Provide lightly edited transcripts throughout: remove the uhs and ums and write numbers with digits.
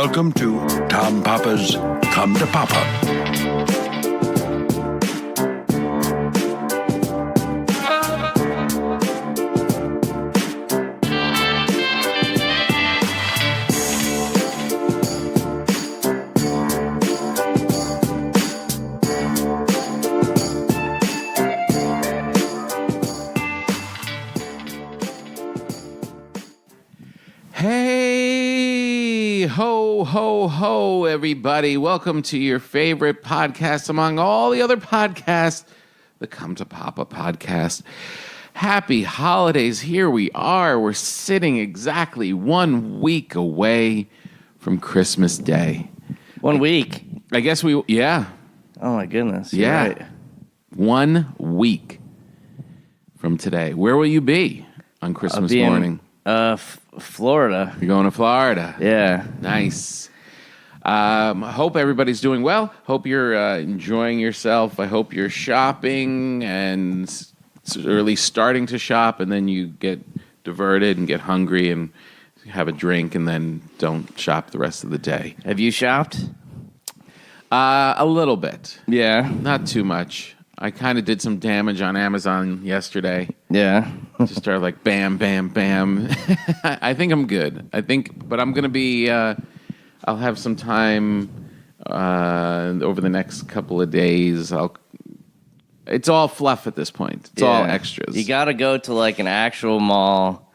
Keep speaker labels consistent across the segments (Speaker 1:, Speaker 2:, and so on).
Speaker 1: Welcome to Tom Papa's Come to Papa.
Speaker 2: Hey, ho, ho, ho, everybody. Welcome to your favorite podcast among all the other podcasts, the Come to Papa podcast. Happy holidays. Here we are. We're sitting exactly 1 week away from Christmas Day.
Speaker 3: 1 week.
Speaker 2: I guess yeah.
Speaker 3: Oh, my goodness.
Speaker 2: Yeah.
Speaker 3: Right.
Speaker 2: 1 week from today. Where will you be on Christmas morning?
Speaker 3: Florida.
Speaker 2: You're going to Florida.
Speaker 3: Yeah.
Speaker 2: Nice. Hope everybody's doing well. Hope you're enjoying yourself. I hope you're shopping and early starting to shop, and then you get diverted and get hungry and have a drink, and then don't shop the rest of the day.
Speaker 3: Have you shopped?
Speaker 2: A little bit.
Speaker 3: Yeah.
Speaker 2: Not too much. I kind of did some damage on Amazon yesterday.
Speaker 3: Yeah.
Speaker 2: Just started like bam, bam, bam. I think I'm good. But I'm going to be, I'll have some time over the next couple of days. It's all fluff at this point. It's all extras.
Speaker 3: You got to go to like an actual mall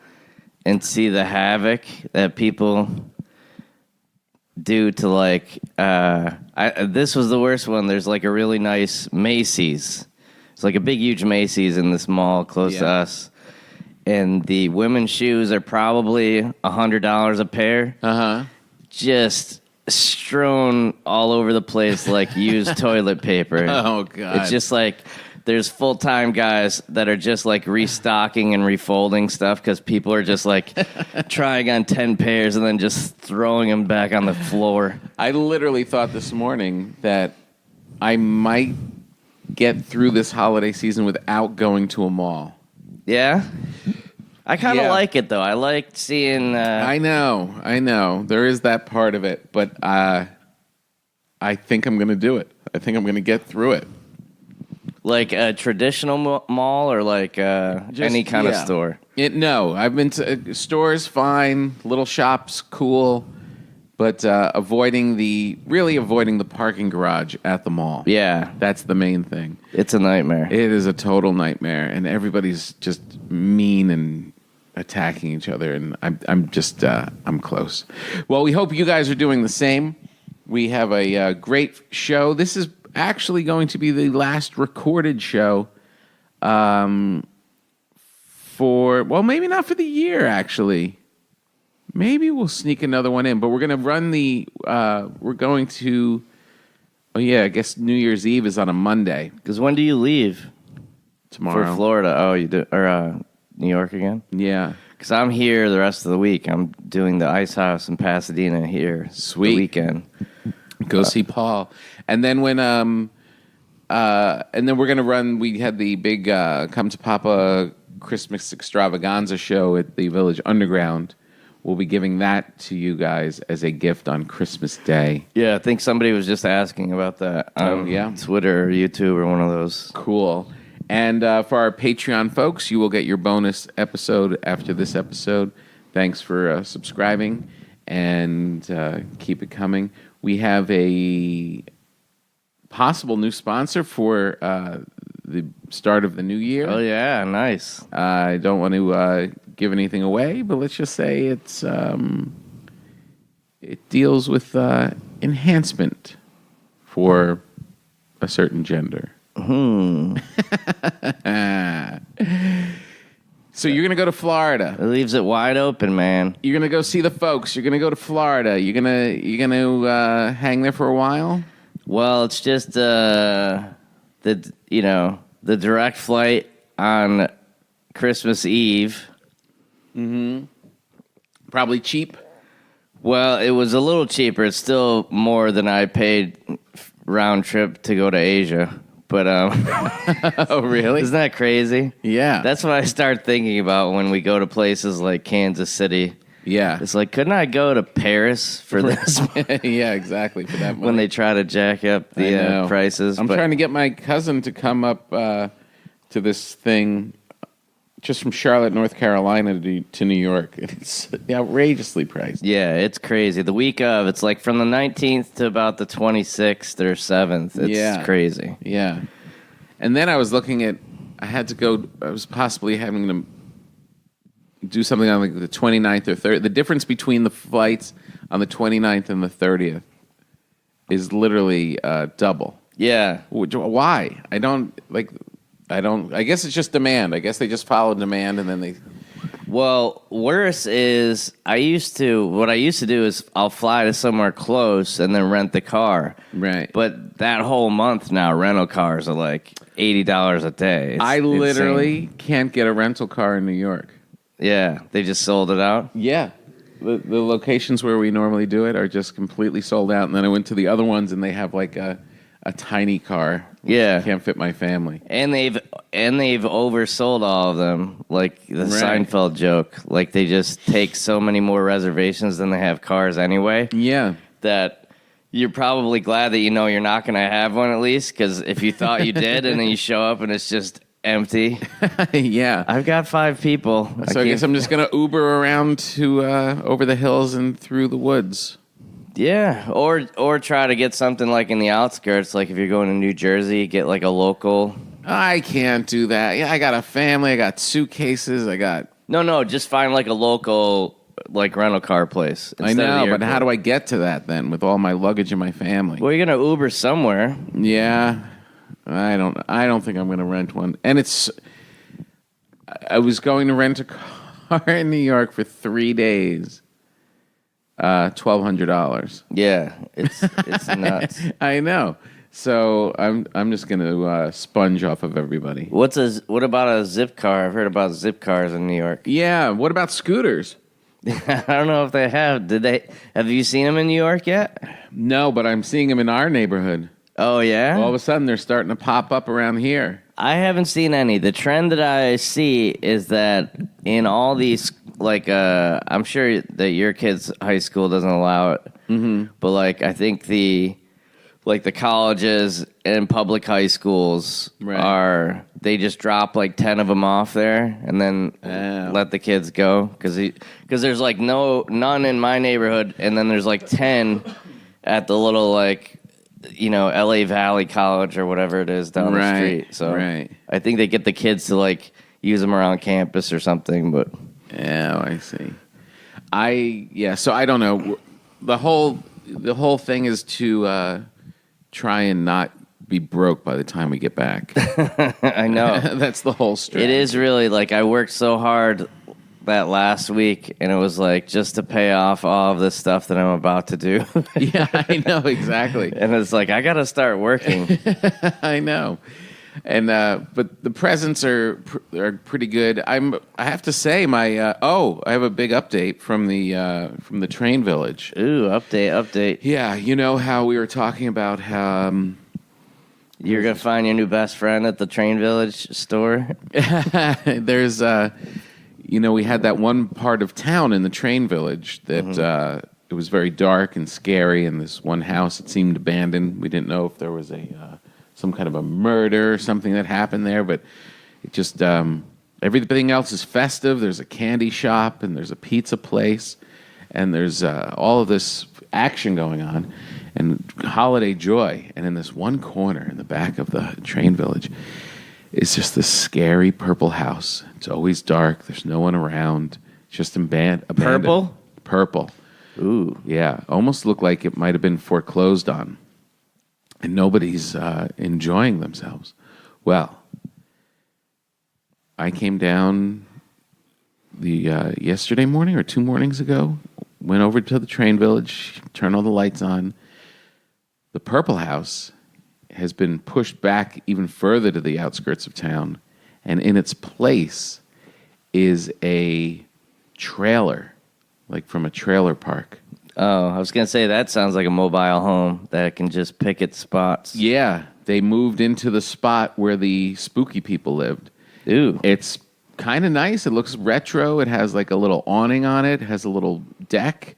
Speaker 3: and see the havoc that people do to like, this was the worst one. There's like a really nice Macy's. It's like a big, huge Macy's in this mall close to us. And the women's shoes are probably $100 a pair.
Speaker 2: Uh-huh.
Speaker 3: Just strewn all over the place like used toilet paper.
Speaker 2: Oh, God.
Speaker 3: It's just like there's full-time guys that are just like restocking and refolding stuff because people are just like trying on 10 pairs and then just throwing them back on the floor.
Speaker 2: I literally thought this morning that I might get through this holiday season without going to a mall.
Speaker 3: Yeah? I kind of like it, though. I like seeing...
Speaker 2: I know. There is that part of it, but I think I'm going to do it. I think I'm going to get through it.
Speaker 3: Like a traditional mall or like any kind of store?
Speaker 2: No, I've been to stores, fine. Little shops, cool. But avoiding the parking garage at the mall.
Speaker 3: Yeah.
Speaker 2: That's the main thing.
Speaker 3: It's a nightmare.
Speaker 2: It is a total nightmare. And everybody's just mean and attacking each other. And I'm close. Well, we hope you guys are doing the same. We have a great show. This is actually going to be the last recorded show maybe not for the year, actually. Maybe we'll sneak another one in, but we're going to run I guess New Year's Eve is on a Monday.
Speaker 3: Because when do you leave?
Speaker 2: Tomorrow.
Speaker 3: For Florida. Oh, you do? Or New York again?
Speaker 2: Yeah.
Speaker 3: Because I'm here the rest of the week. I'm doing the Ice House in Pasadena here.
Speaker 2: Sweet.
Speaker 3: The weekend.
Speaker 2: Go see Paul. And then and then we're going to run, we had the big Come to Papa Christmas extravaganza show at the Village Underground. We'll be giving that to you guys as a gift on Christmas Day.
Speaker 3: Yeah, I think somebody was just asking about that on Twitter or YouTube or one of those.
Speaker 2: Cool. And for our Patreon folks, you will get your bonus episode after this episode. Thanks for subscribing, and keep it coming. We have a possible new sponsor for the start of the new year.
Speaker 3: Oh, yeah, nice.
Speaker 2: I don't want to give anything away, but let's just say it deals with enhancement for a certain gender. So you're going to go to Florida.
Speaker 3: It leaves it wide open, man.
Speaker 2: You're going to go see the folks. You're going to go to Florida. You're going to hang there for a while?
Speaker 3: Well, it's just the direct flight on Christmas Eve.
Speaker 2: Mm-hmm. Probably cheap.
Speaker 3: Well, it was a little cheaper. It's still more than I paid round trip to go to Asia. But
Speaker 2: oh, really?
Speaker 3: Isn't that crazy?
Speaker 2: Yeah.
Speaker 3: That's what I start thinking about when we go to places like Kansas City
Speaker 2: Yeah.
Speaker 3: It's like, couldn't I go to Paris for this
Speaker 2: Yeah, exactly. For that money.
Speaker 3: when they try to jack up the prices?
Speaker 2: I'm trying to get my cousin to come up to this thing just from Charlotte, North Carolina to New York. It's outrageously priced.
Speaker 3: Yeah, it's crazy. The week of, it's like from the 19th to about the 26th or 7th. It's crazy.
Speaker 2: Yeah. And then I was looking at, I was possibly having to do something on like the 29th or 30th. The difference between the flights on the 29th and the 30th is literally double.
Speaker 3: Yeah.
Speaker 2: Why? I guess it's just demand. I guess they just follow demand and then they...
Speaker 3: Well, worse is what I used to do is I'll fly to somewhere close and then rent the car.
Speaker 2: Right.
Speaker 3: But that whole month now, rental cars are like $80 a day.
Speaker 2: I literally can't get a rental car in New York.
Speaker 3: Yeah, they just sold it out?
Speaker 2: Yeah. The locations where we normally do it are just completely sold out. And then I went to the other ones and they have like a tiny car.
Speaker 3: Yeah.
Speaker 2: Can't fit my family.
Speaker 3: And they've oversold all of them, like the Seinfeld joke. Like they just take so many more reservations than they have cars anyway.
Speaker 2: Yeah.
Speaker 3: That you're probably glad that you're not going to have one at least, because if you thought you did and then you show up and it's just empty.
Speaker 2: Yeah.
Speaker 3: I've got 5 people.
Speaker 2: So I guess I'm just going to Uber around to over the hills and through the woods.
Speaker 3: Yeah, or try to get something like in the outskirts, like if you're going to New Jersey, get like a local.
Speaker 2: I can't do that. Yeah, I got a family. I got suitcases.
Speaker 3: No, just find like a local like rental car place.
Speaker 2: I know, but how do I get to that then with all my luggage and my family?
Speaker 3: Well, you're gonna Uber somewhere.
Speaker 2: Yeah, I don't think I'm gonna rent one. And I was going to rent a car in New York for 3 days. $1,200.
Speaker 3: Yeah, it's nuts.
Speaker 2: I know. So I'm just gonna sponge off of everybody.
Speaker 3: What about a zip car? I've heard about zip cars in New York.
Speaker 2: Yeah. What about scooters?
Speaker 3: I don't know if they have. Have you seen them in New York yet?
Speaker 2: No, but I'm seeing them in our neighborhood.
Speaker 3: Oh yeah.
Speaker 2: All of a sudden, they're starting to pop up around here.
Speaker 3: I haven't seen any. The trend that I see is that in all these, like, I'm sure that your kid's high school doesn't allow it, but like I think the colleges and public high schools they just drop like 10 of them off there and then let the kids go because there's like none in my neighborhood, and then there's like 10 at the little like LA Valley College or whatever it is down the street. So I think they get the kids to like use them around campus or something. But
Speaker 2: yeah, I see. So I don't know. The whole thing is to try and not be broke by the time we get back.
Speaker 3: I know.
Speaker 2: That's the whole strategy.
Speaker 3: It is really like I worked so hard that last week, and it was like just to pay off all of this stuff that I'm about to do.
Speaker 2: Yeah, I know, exactly.
Speaker 3: And it's like I got to start working.
Speaker 2: I know. And but the presents are pretty good. I have to say I have a big update from the train village.
Speaker 3: Ooh, update.
Speaker 2: Yeah, you know how we were talking about
Speaker 3: you're gonna find your new best friend at the train village store.
Speaker 2: There's we had that one part of town in the train village that it was very dark and scary, and this one house that seemed abandoned. We didn't know if there was some kind of a murder or something that happened there, but it just everything else is festive. There's a candy shop and there's a pizza place, and there's all of this action going on and holiday joy. And in this one corner in the back of the train village is just this scary purple house. It's always dark. There's no one around. It's just abandoned. Purple.
Speaker 3: Ooh.
Speaker 2: Yeah. Almost looked like it might have been foreclosed on. And nobody's enjoying themselves. Well, I came down yesterday morning or 2 mornings ago, went over to the train village, turned all the lights on. The purple house has been pushed back even further to the outskirts of town, and in its place is a trailer, like from a trailer park.
Speaker 3: Oh, I was going to say, that sounds like a mobile home that can just pick its spots.
Speaker 2: Yeah, they moved into the spot where the spooky people lived.
Speaker 3: Ooh.
Speaker 2: It's kind of nice. It looks retro. It has like a little awning on it. It has a little deck.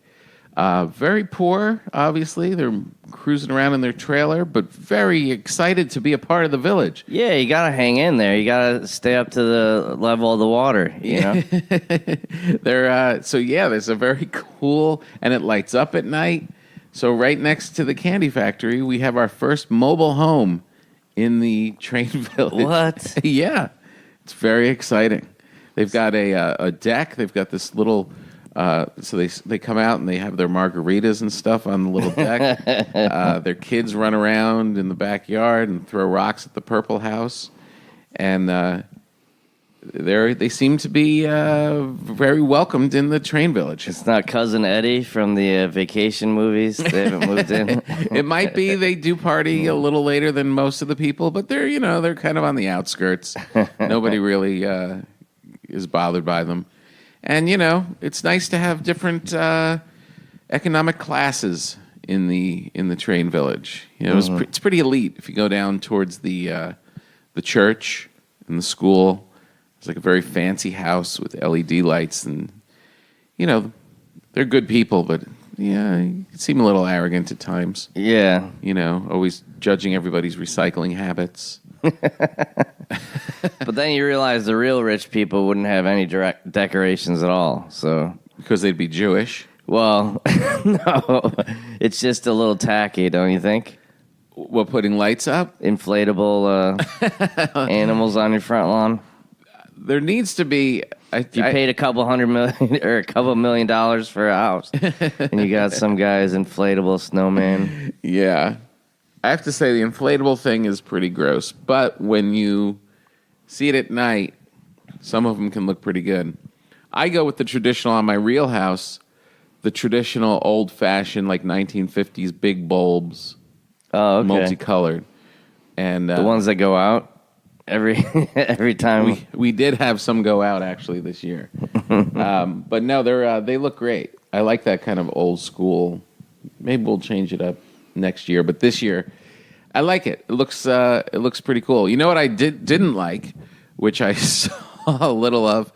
Speaker 2: Very poor, obviously. They're cruising around in their trailer, but very excited to be a part of the village.
Speaker 3: Yeah, you got to hang in there. You got to stay up to the level of the water, you know?
Speaker 2: There's a very cool, and it lights up at night. So right next to the candy factory, we have our first mobile home in the train village.
Speaker 3: What?
Speaker 2: Yeah. It's very exciting. They've got a deck. They've got this little... so they come out and they have their margaritas and stuff on the little deck. Their kids run around in the backyard and throw rocks at the Purple House, and they seem to be very welcomed in the train village.
Speaker 3: It's not Cousin Eddie from the vacation movies. They haven't moved in.
Speaker 2: It might be they do party a little later than most of the people, but they're kind of on the outskirts. Nobody really is bothered by them. And, it's nice to have different economic classes in the train village. It's pretty elite. If you go down towards the church and the school, it's like a very fancy house with LED lights. And, they're good people, but, you seem a little arrogant at times.
Speaker 3: Yeah.
Speaker 2: Always judging everybody's recycling habits.
Speaker 3: But then you realize the real rich people wouldn't have any direct decorations at all. So
Speaker 2: because they'd be Jewish.
Speaker 3: Well, no, it's just a little tacky, don't you think?
Speaker 2: What, putting lights up?
Speaker 3: Inflatable animals on your front lawn.
Speaker 2: There needs to be.
Speaker 3: If you paid a couple $100 million or a couple $1 million for a house, and you got some guy's inflatable snowman.
Speaker 2: Yeah. I have to say the inflatable thing is pretty gross, but when you see it at night, some of them can look pretty good. I go with the traditional on my real house, the traditional old-fashioned, like 1950s big bulbs, multicolored. And
Speaker 3: the ones that go out every time.
Speaker 2: We did have some go out, actually, this year. But no, they look great. I like that kind of old school. Maybe we'll change it up next year, but this year I like it. It looks pretty cool. You know what I didn't like, which I saw a little of.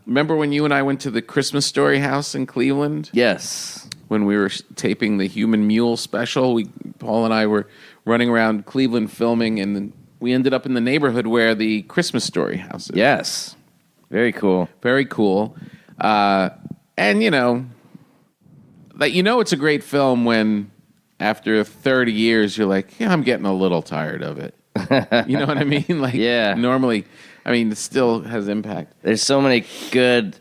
Speaker 2: Remember when you and I went to the Christmas Story house in Cleveland?
Speaker 3: Yes.
Speaker 2: When we were taping the Human Mule special, Paul and I were running around Cleveland filming, and then we ended up in the neighborhood where the Christmas Story house is.
Speaker 3: Yes. Very cool.
Speaker 2: Very cool. And it's a great film when after 30 years, you're like, yeah, I'm getting a little tired of it. You know what I mean? Like,
Speaker 3: yeah.
Speaker 2: Normally, it still has impact.
Speaker 3: There's so many good,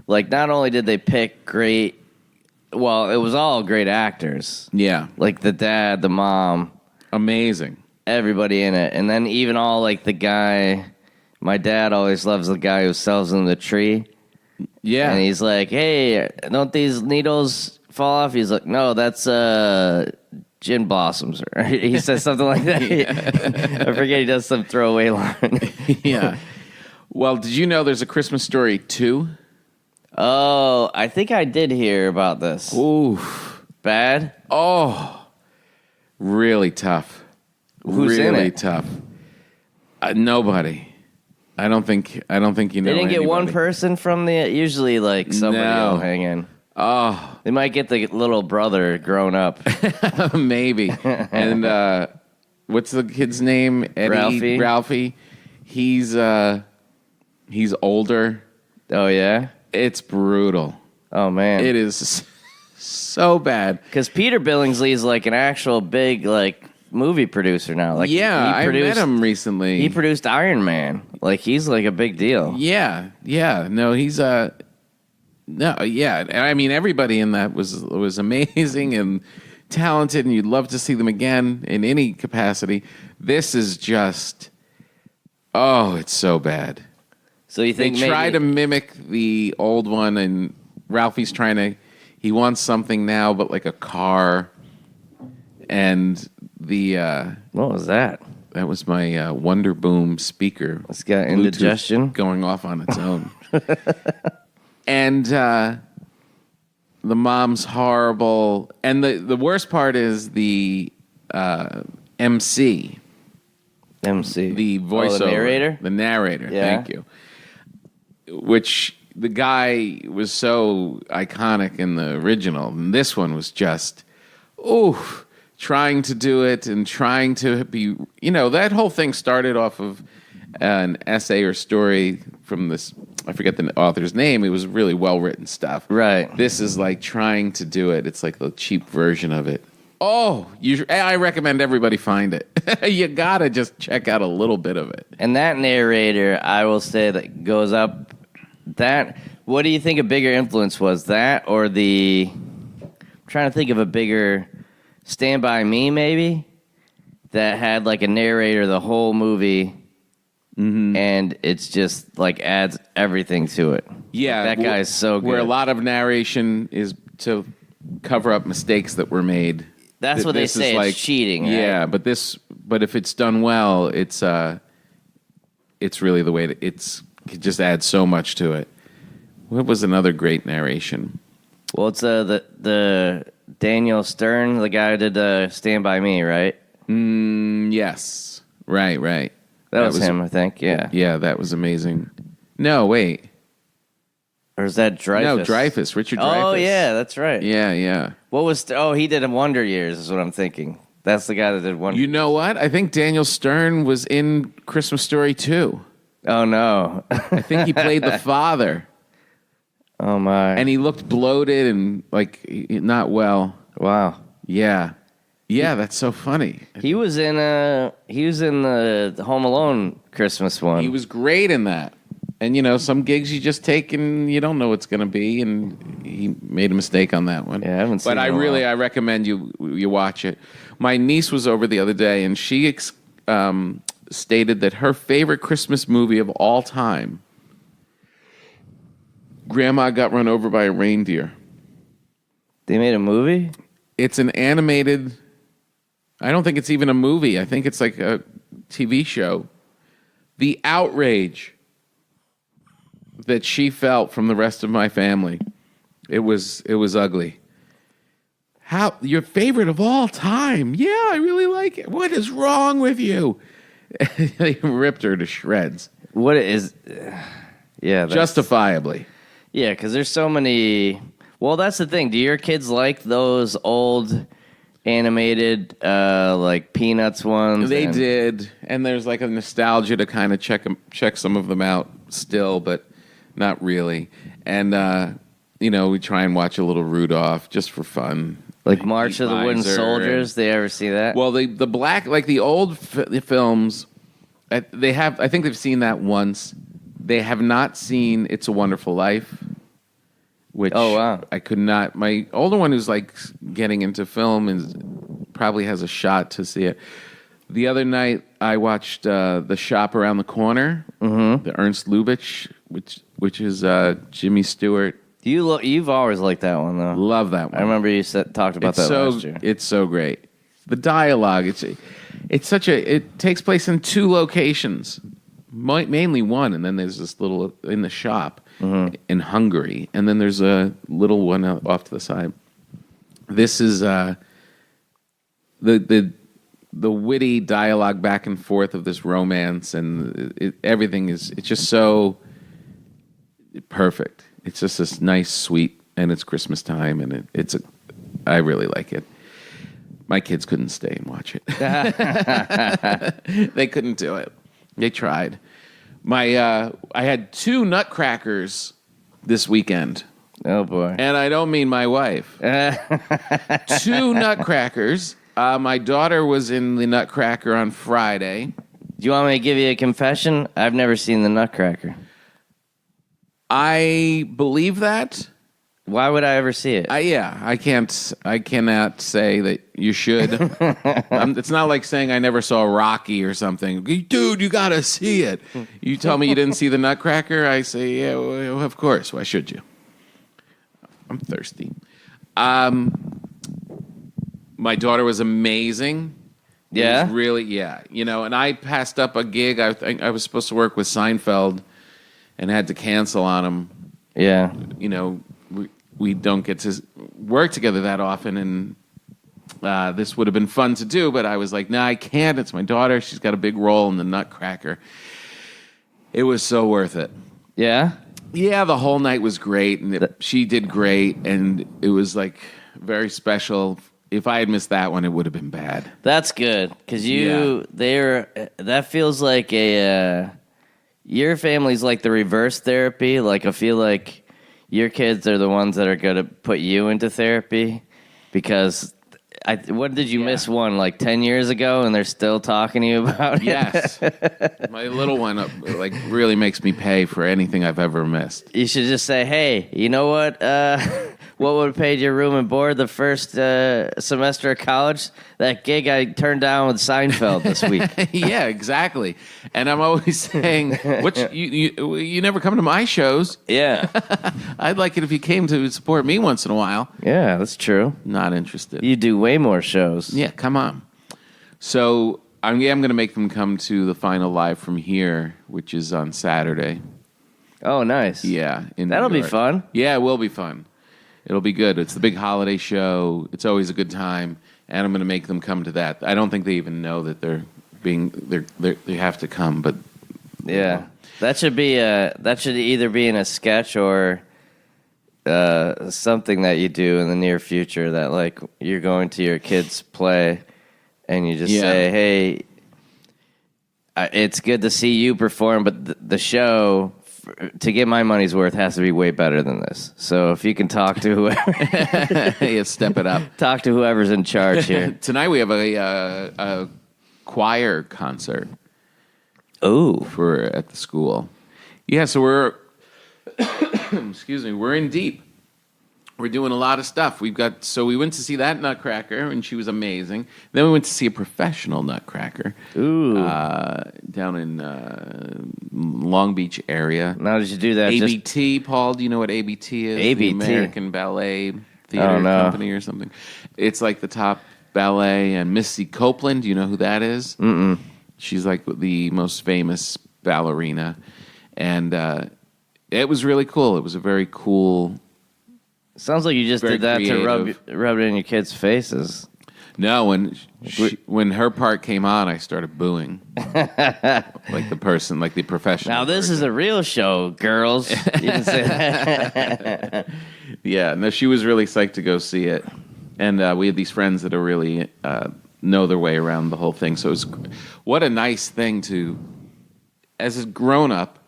Speaker 3: like, not only did they pick great, well, it was all great actors.
Speaker 2: Yeah.
Speaker 3: Like the dad, the mom.
Speaker 2: Amazing.
Speaker 3: Everybody in it. And then even all, like, the guy, my dad always loves the guy who sells them the tree.
Speaker 2: Yeah.
Speaker 3: And he's like, hey, don't these needles fall off? He's like, no, that's gin blossoms. Or he says something like that. Yeah. I forget, he does some throwaway line.
Speaker 2: Yeah. Well, did you know there's a Christmas Story 2?
Speaker 3: Oh, I think I did hear about this.
Speaker 2: Ooh.
Speaker 3: Bad?
Speaker 2: Oh. Really tough.
Speaker 3: Who's
Speaker 2: really
Speaker 3: in it?
Speaker 2: Tough. Nobody. I don't think you know.
Speaker 3: They didn't get
Speaker 2: anybody.
Speaker 3: one person from the. Usually, like somebody
Speaker 2: No.
Speaker 3: will hang in.
Speaker 2: Oh,
Speaker 3: They might get the little brother grown up.
Speaker 2: maybe. And what's the kid's name? Eddie? Ralphie. He's older.
Speaker 3: Oh yeah.
Speaker 2: It's brutal.
Speaker 3: Oh man.
Speaker 2: It is so bad.
Speaker 3: Because Peter Billingsley is like an actual big movie producer now. Like
Speaker 2: I met him recently.
Speaker 3: He produced Iron Man. Like he's like a big deal.
Speaker 2: Yeah. No, he's no, yeah. And everybody in that was amazing and talented, and you'd love to see them again in any capacity. This is just, it's so bad.
Speaker 3: So you think
Speaker 2: they try to mimic the old one, and Ralphie's he wants something now, but like a car, and
Speaker 3: what was that?
Speaker 2: That was my Wonder Boom speaker.
Speaker 3: It's got indigestion
Speaker 2: going off on its own. And the mom's horrible. And the worst part is the MC.
Speaker 3: MC.
Speaker 2: The voiceover.
Speaker 3: The narrator?
Speaker 2: The narrator,
Speaker 3: Yeah.
Speaker 2: thank you. which the guy was so iconic in the original, and this one was just, trying to do it and trying to be, that whole thing started off of an essay or story from this, I forget the author's name. It was really well-written stuff.
Speaker 3: Right.
Speaker 2: This is like trying to do it. It's like the cheap version of it. I recommend everybody find it. You gotta just check out a little bit of it.
Speaker 3: And that narrator, I will say, that goes up. What do you think a bigger influence was? That or I'm trying to think of a bigger Stand By Me, maybe? That had like a narrator the whole movie, and it's just like adds everything to it.
Speaker 2: Yeah.
Speaker 3: That guy is so good.
Speaker 2: Where a lot of narration is to cover up mistakes that were made.
Speaker 3: That's what they say. It's cheating. Right?
Speaker 2: Yeah, but if it's done well, it's really the way it just adds so much to it. What was another great narration?
Speaker 3: Well, it's the Daniel Stern, the guy who did Stand By Me, right?
Speaker 2: Yes. Right.
Speaker 3: That was him, I think. Yeah.
Speaker 2: Yeah, that was amazing. No, wait.
Speaker 3: Or is that Dreyfuss?
Speaker 2: No, Dreyfuss. Richard Dreyfuss.
Speaker 3: Oh, yeah, that's right.
Speaker 2: Yeah.
Speaker 3: What was... he did Wonder Years is what I'm thinking. That's the guy that did Wonder Years.
Speaker 2: You know what? I think Daniel Stern was in Christmas Story 2.
Speaker 3: Oh, no.
Speaker 2: I think he played the father.
Speaker 3: Oh, my.
Speaker 2: And he looked bloated and, not well.
Speaker 3: Wow.
Speaker 2: Yeah. Yeah, that's so funny.
Speaker 3: He was in the Home Alone Christmas one.
Speaker 2: He was great in that. And, some gigs you just take and you don't know what's going to be. And he made a mistake on that one.
Speaker 3: Yeah, I haven't seen it.
Speaker 2: But I recommend you watch it. My niece was over the other day, and she stated that her favorite Christmas movie of all time, Grandma Got Run Over by a Reindeer.
Speaker 3: They made a movie?
Speaker 2: It's an animated... I don't think it's even a movie. I think it's like a TV show. The outrage that she felt from the rest of my family, it was ugly. How your favorite of all time? Yeah, I really like it. What is wrong with you? They ripped her to shreds.
Speaker 3: What is? Yeah,
Speaker 2: justifiably.
Speaker 3: Yeah, because there's so many. Well, that's the thing. Do your kids like those old animated, like Peanuts ones?
Speaker 2: They did, and there's like a nostalgia to kind of check some of them out still, but not really. And we try and watch a little Rudolph just for fun.
Speaker 3: Like March of the Wooden Soldiers. They ever see that?
Speaker 2: Well, the black, like the old films, they have. I think they've seen that once. They have not seen It's a Wonderful Life. Which I could not. My older one, who's like getting into film, probably has a shot to see it. The other night, I watched The Shop Around the Corner, the Ernst Lubitsch, which is Jimmy Stewart.
Speaker 3: You've always liked that one, though.
Speaker 2: Love that one.
Speaker 3: I remember you talked about that last year.
Speaker 2: It's so great. The dialogue, it takes place in two locations, mainly one, and then there's this little in the shop in Hungary, and then there's a little one off to the side. This is the witty dialogue back and forth of this romance, and everything it's just so perfect. It's just this nice, sweet, and it's Christmas time, and I really like it. My kids couldn't stay and watch it. They couldn't do it. They tried. I had 2 nutcrackers this weekend.
Speaker 3: Oh, boy.
Speaker 2: And I don't mean my wife. 2 nutcrackers. My daughter was in the Nutcracker on Friday.
Speaker 3: Do you want me to give you a confession? I've never seen the Nutcracker.
Speaker 2: I believe that.
Speaker 3: Why would I ever see it?
Speaker 2: I cannot say that you should. It's not like saying I never saw Rocky or something. Dude, you gotta see it. You tell me you didn't see the Nutcracker, I say, yeah, well, of course. Why should you? I'm thirsty. My daughter was amazing.
Speaker 3: Yeah?
Speaker 2: It was really, and I passed up a gig. I was supposed to work with Seinfeld and had to cancel on him.
Speaker 3: Yeah.
Speaker 2: We don't get to work together that often, and this would have been fun to do, but I was like, I can't. It's my daughter. She's got a big role in the Nutcracker. It was so worth it.
Speaker 3: Yeah?
Speaker 2: Yeah, the whole night was great, and she did great, and it was like very special. If I had missed that one, it would have been bad.
Speaker 3: That's good because that feels like your family's like the reverse therapy. Like I feel like your kids are the ones that are going to put you into therapy because. What did you miss one like 10 years ago, and they're still talking to you about it?
Speaker 2: Yes, my little one like really makes me pay for anything I've ever missed.
Speaker 3: You should just say, "Hey, you know what? What would have paid your room and board the first semester of college? That gig I turned down with Seinfeld this week."
Speaker 2: Yeah, exactly. And I'm always saying, you never come to my shows.
Speaker 3: Yeah,
Speaker 2: I'd like it if you came to support me once in a while.
Speaker 3: yeah, that's true.
Speaker 2: Not interested.
Speaker 3: You do way more shows.
Speaker 2: Yeah, come on. So I'm going to make them come to the final live from here, which is on Saturday.
Speaker 3: Oh, nice.
Speaker 2: Yeah,
Speaker 3: That'll be fun.
Speaker 2: Yeah, it will be fun. It'll be good. It's the big holiday show. It's always a good time, and I'm going to make them come to that. I don't think they even know that they have to come, but
Speaker 3: yeah, that should either be in a sketch or something that you do in the near future. That like you're going to your kids' play, and you just say, "Hey, it's good to see you perform, but the show." To get my money's worth has to be way better than this. So if you can talk to whoever,
Speaker 2: yeah, step it up.
Speaker 3: Talk to whoever's in charge here.
Speaker 2: Tonight we have a choir concert.
Speaker 3: Oh,
Speaker 2: at the school. Yeah, so we're excuse me, we're in deep. We're doing a lot of stuff. We went to see that Nutcracker, and she was amazing. Then we went to see a professional Nutcracker.
Speaker 3: Ooh.
Speaker 2: Down in Long Beach area.
Speaker 3: Now, did you do that?
Speaker 2: ABT, Paul, do you know what ABT is?
Speaker 3: ABT?
Speaker 2: The American Ballet Theater Company or something. It's like the top ballet, and Missy Copeland, do you know who that is?
Speaker 3: Mm-mm.
Speaker 2: She's like the most famous ballerina. And it was really cool. It was a very cool...
Speaker 3: Sounds like you just did that
Speaker 2: creative.
Speaker 3: to rub it in your kids' faces.
Speaker 2: No, when her part came on, I started booing. Like the professional.
Speaker 3: Now this is a real show, girls. You can say that.
Speaker 2: Yeah, no, she was really psyched to go see it. And we had these friends that are really know their way around the whole thing. So what a nice thing to, as a grown-up,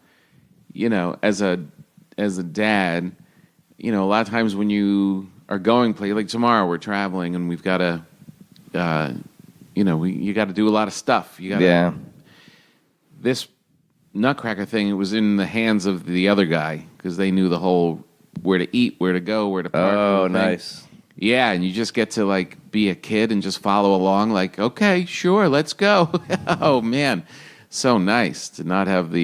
Speaker 2: as a dad, a lot of times when you are going like tomorrow we're traveling and we've got to, you got to do a lot of stuff. This Nutcracker thing, it was in the hands of the other guy because they knew the whole where to eat, where to go, where to park.
Speaker 3: Oh, nice.
Speaker 2: Yeah, and you just get to like be a kid and just follow along. Like, okay, sure, let's go. Oh man, so nice to not have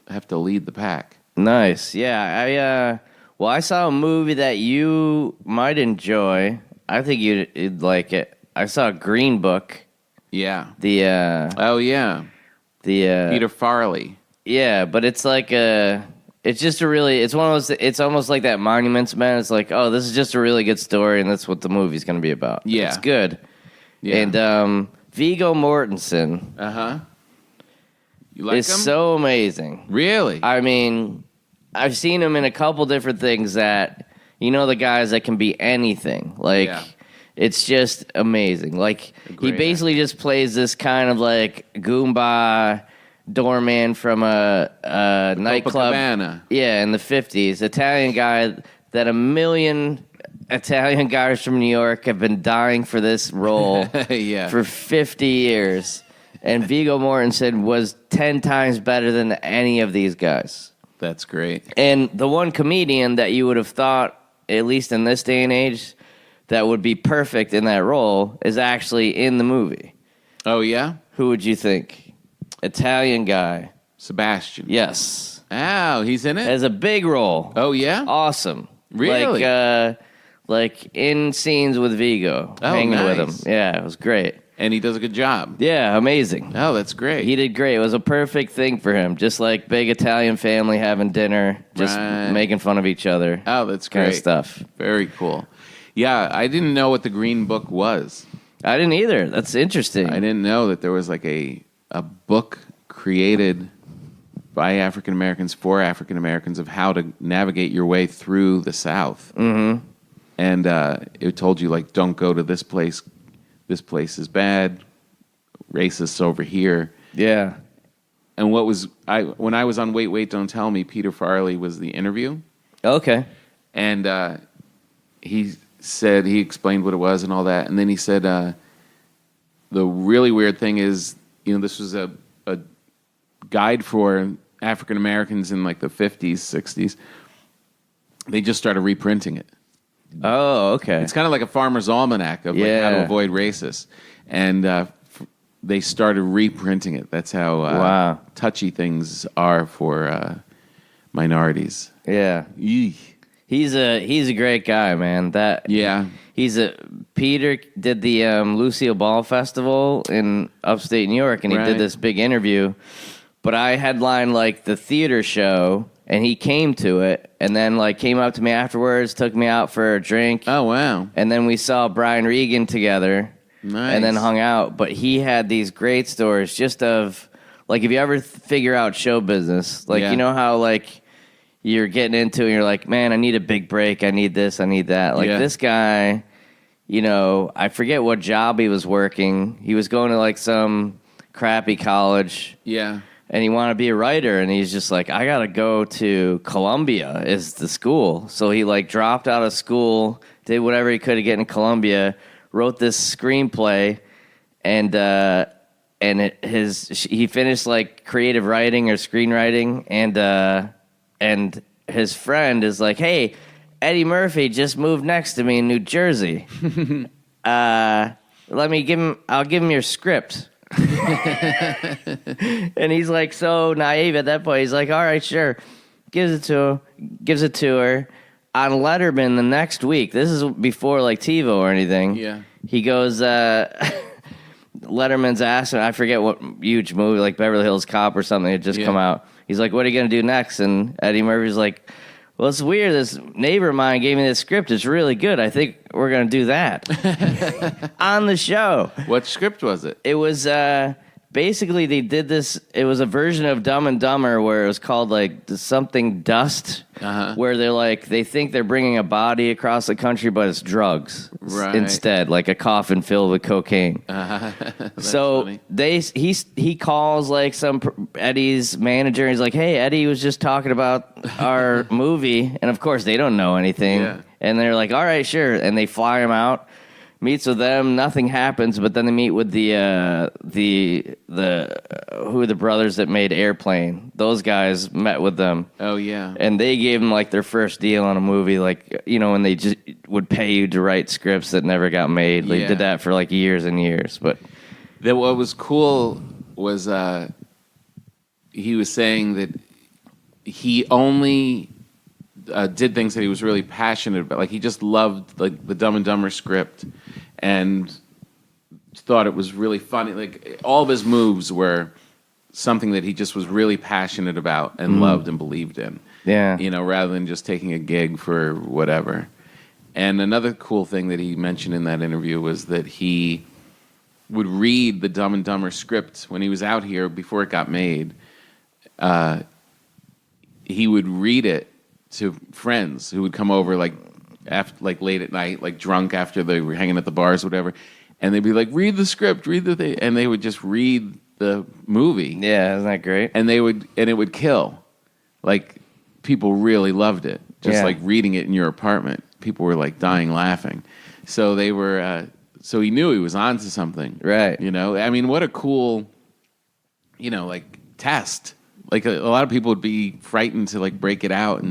Speaker 2: have to lead the pack.
Speaker 3: Nice. Yeah, I saw a movie that you might enjoy. I think you'd like it. I saw Green Book.
Speaker 2: Yeah.
Speaker 3: The
Speaker 2: Peter Farrelly.
Speaker 3: Yeah, but it's like it's one of those. It's almost like that Monuments Men. It's like, oh, this is just a really good story, and that's what the movie's going to be about.
Speaker 2: Yeah,
Speaker 3: it's good.
Speaker 2: Yeah.
Speaker 3: And Viggo Mortensen.
Speaker 2: You like him?
Speaker 3: So amazing.
Speaker 2: Really?
Speaker 3: I mean, I've seen him in a couple different things that, the guys that can be anything. Like, it's just amazing. Like, he basically just plays this kind of like Goomba doorman from a nightclub.
Speaker 2: Copacabana.
Speaker 3: Yeah, in the 50s. Italian guy that a million Italian guys from New York have been dying for this role for 50 years. And Viggo Mortensen was 10 times better than any of these guys.
Speaker 2: That's great.
Speaker 3: And the one comedian that you would have thought, at least in this day and age, that would be perfect in that role is actually in the movie.
Speaker 2: Oh, yeah?
Speaker 3: Who would you think? Italian guy.
Speaker 2: Sebastian.
Speaker 3: Yes.
Speaker 2: Oh, he's in it?
Speaker 3: Has a big role.
Speaker 2: Oh, yeah?
Speaker 3: Awesome.
Speaker 2: Really?
Speaker 3: Like in scenes with Viggo. Hanging with him. Yeah, it was great.
Speaker 2: And he does a good job.
Speaker 3: Yeah, amazing.
Speaker 2: Oh, that's great.
Speaker 3: He did great. It was a perfect thing for him. Just like big Italian family having dinner, just making fun of each other.
Speaker 2: Oh, that's great.
Speaker 3: Kind of stuff.
Speaker 2: Very cool. Yeah, I didn't know what the Green Book was.
Speaker 3: I didn't either. That's interesting.
Speaker 2: I didn't know that there was like a book created by African Americans for African Americans of how to navigate your way through the South. Mm-hmm. And it told you, like, don't go to this place. This place is bad. Racists over here.
Speaker 3: Yeah.
Speaker 2: And when I was on Wait, Wait, Don't Tell Me, Peter Farley was the interview.
Speaker 3: Okay.
Speaker 2: And he explained what it was and all that. And then he said, the really weird thing is, this was a guide for African Americans in like the 50s, 60s. They just started reprinting it.
Speaker 3: Oh, okay.
Speaker 2: It's kind of like a farmer's almanac of like how to avoid racists. And they started reprinting it. That's how touchy things are for minorities.
Speaker 3: Yeah.
Speaker 2: Eek.
Speaker 3: He's a great guy, man. Peter did the Lucille Ball Festival in upstate New York, and he did this big interview. But I headlined like the theater show, and he came to it, and then like came up to me afterwards, took me out for a drink.
Speaker 2: Oh wow!
Speaker 3: And then we saw Brian Regan together,
Speaker 2: nice.
Speaker 3: And then hung out. But he had these great stories, just of like if you ever figure out show business, like you know how like you're getting into it, and you're like, man, I need a big break. I need this. I need that. Like this guy, I forget what job he was working. He was going to like some crappy college.
Speaker 2: Yeah.
Speaker 3: And he wanted to be a writer, and he's just like, I got to go to Columbia is the school. So he like dropped out of school, did whatever he could to get in Columbia, wrote this screenplay, and he finished like creative writing or screenwriting, and his friend is like, hey, Eddie Murphy just moved next to me in New Jersey. I'll give him your script. And he's like so naive at that point. He's like, all right, sure. Gives it to her. On Letterman the next week, this is before like TiVo or anything.
Speaker 2: Yeah.
Speaker 3: He goes, Letterman's asking, I forget what huge movie, like Beverly Hills Cop or something had just come out. He's like, what are you going to do next? And Eddie Murphy's like, well, it's weird. This neighbor of mine gave me this script. It's really good. I think we're going to do that on the show.
Speaker 2: What script was it?
Speaker 3: It was basically they did this. It was a version of Dumb and Dumber where it was called like something Dust, where they're like they think they're bringing a body across the country, but it's drugs instead, like a coffin filled with cocaine. So funny. He calls like some Eddie's manager. And he's like, "Hey, Eddie was just talking about our movie," and of course they don't know anything. Yeah. And they're like, "All right, sure," and they fly him out. Meets with them, nothing happens, but then they meet with the who are the brothers that made Airplane? Those guys met with them. Oh yeah, and they gave them like their first deal on a movie, like when they just would pay you to write scripts that never got made. They did that for like years and years. But
Speaker 2: what was cool was he was saying that he only did things that he was really passionate about. Like he just loved like the Dumb and Dumber script and thought it was really funny. Like all of his moves were something that he just was really passionate about and loved and believed in. Yeah. Rather than just taking a gig for whatever. And another cool thing that he mentioned in that interview was that he would read the Dumb and Dumber script when he was out here before it got made. He would read it to friends who would come over late at night, like drunk after they were hanging at the bars or whatever, and they'd be like, read the script, read the thing, and they would just read the movie.
Speaker 3: Yeah, isn't that great?
Speaker 2: And it would kill. Like people really loved it. Just like reading it in your apartment. People were like dying laughing. So they were so he knew he was onto something. Right. I mean, what a cool like test. Like a lot of people would be frightened to like break it out,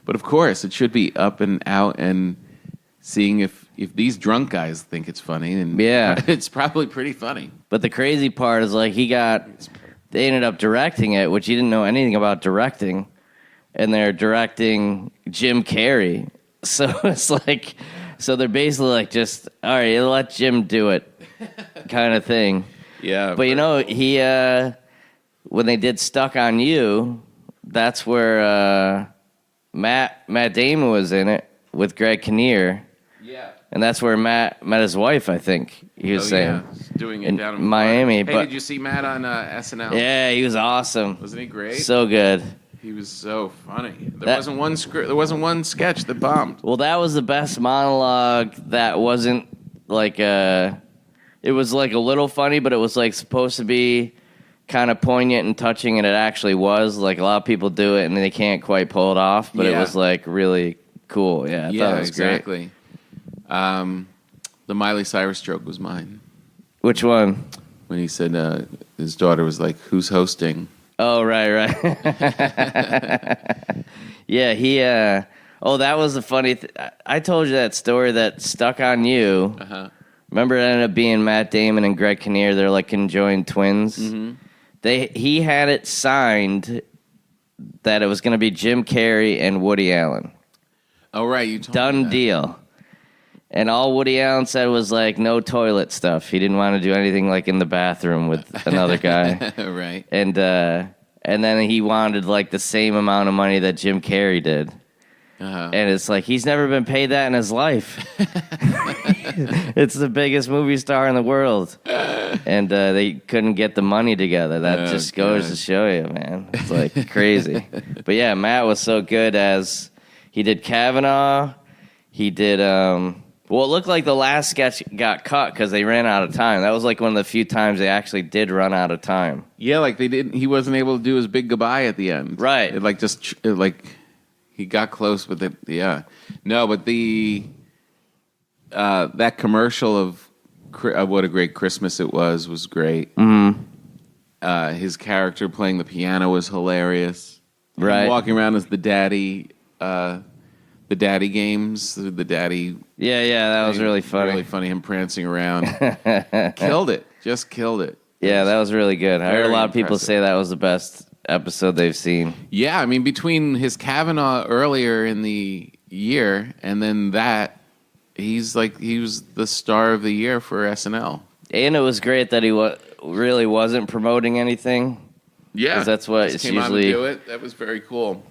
Speaker 2: but of course it should be up and out and seeing if these drunk guys think it's funny, and it's probably pretty funny.
Speaker 3: But the crazy part is like they ended up directing it, which he didn't know anything about directing, and they're directing Jim Carrey. So it's like, they're basically like just all right, let Jim do it, kind of thing. Yeah, but he. When they did Stuck on You, that's where Matt Damon was in it with Greg Kinnear. Yeah. and that's where Matt met his wife, I think he was saying.
Speaker 2: Yeah. Doing it
Speaker 3: in
Speaker 2: down in
Speaker 3: Miami.
Speaker 2: Florida. Hey, did you see Matt on SNL?
Speaker 3: Yeah, he was awesome.
Speaker 2: Wasn't he great?
Speaker 3: So good.
Speaker 2: He was so funny. There wasn't one sketch that bombed.
Speaker 3: Well, that was the best monologue that wasn't like it was like a little funny, but it was like supposed to be kind of poignant and touching, and it actually was. Like a lot of people do it and they can't quite pull it off, but it was like really cool. Yeah, I thought it was
Speaker 2: exactly. Great. The Miley Cyrus joke was mine.
Speaker 3: Which one?
Speaker 2: When he said his daughter was like, "Who's hosting?"
Speaker 3: Oh, right. Yeah, he. Oh, that was the funny. I told you that story that stuck on you.
Speaker 2: Uh-huh.
Speaker 3: Remember, it ended up being Matt Damon and Greg Kinnear. They're like conjoined twins.
Speaker 2: Mm-hmm.
Speaker 3: He had it signed that it was going to be Jim Carrey and Woody Allen.
Speaker 2: Oh, right, you told me
Speaker 3: Done
Speaker 2: that.
Speaker 3: deal. And all Woody Allen said was like no toilet stuff. He didn't want to do anything like in the bathroom with another guy.
Speaker 2: Right.
Speaker 3: And then he wanted like the same amount of money that Jim Carrey did.
Speaker 2: Uh-huh.
Speaker 3: And it's like he's never been paid that in his life. It's the biggest movie star in the world. And they couldn't get the money together. That just goes to show you, man. It's like crazy. But yeah, Matt was so good as he did Kavanaugh. He did well, it looked like the last sketch got cut because they ran out of time. That was like one of the few times they actually did run out of time.
Speaker 2: Yeah, like they didn't. He wasn't able to do his big goodbye at the end.
Speaker 3: Right.
Speaker 2: He got close with it. Yeah. No, but that commercial of What a Great Christmas It was great.
Speaker 3: Mm-hmm.
Speaker 2: His character playing the piano was hilarious.
Speaker 3: Right.
Speaker 2: Him walking around as the daddy. The daddy games, the daddy.
Speaker 3: Yeah, that was really funny.
Speaker 2: Really funny, him prancing around. Killed it. Just killed it.
Speaker 3: Yeah, that was really good. I heard a lot of people
Speaker 2: impressive.
Speaker 3: say that was the best episode they've seen.
Speaker 2: Yeah, I mean, between his Kavanaugh earlier in the year and then that, he was the star of the year for SNL.
Speaker 3: And it was great that he really wasn't promoting anything.
Speaker 2: Yeah,
Speaker 3: 'Cause that's what
Speaker 2: just
Speaker 3: it's
Speaker 2: came
Speaker 3: usually.
Speaker 2: out and do it. That was very cool.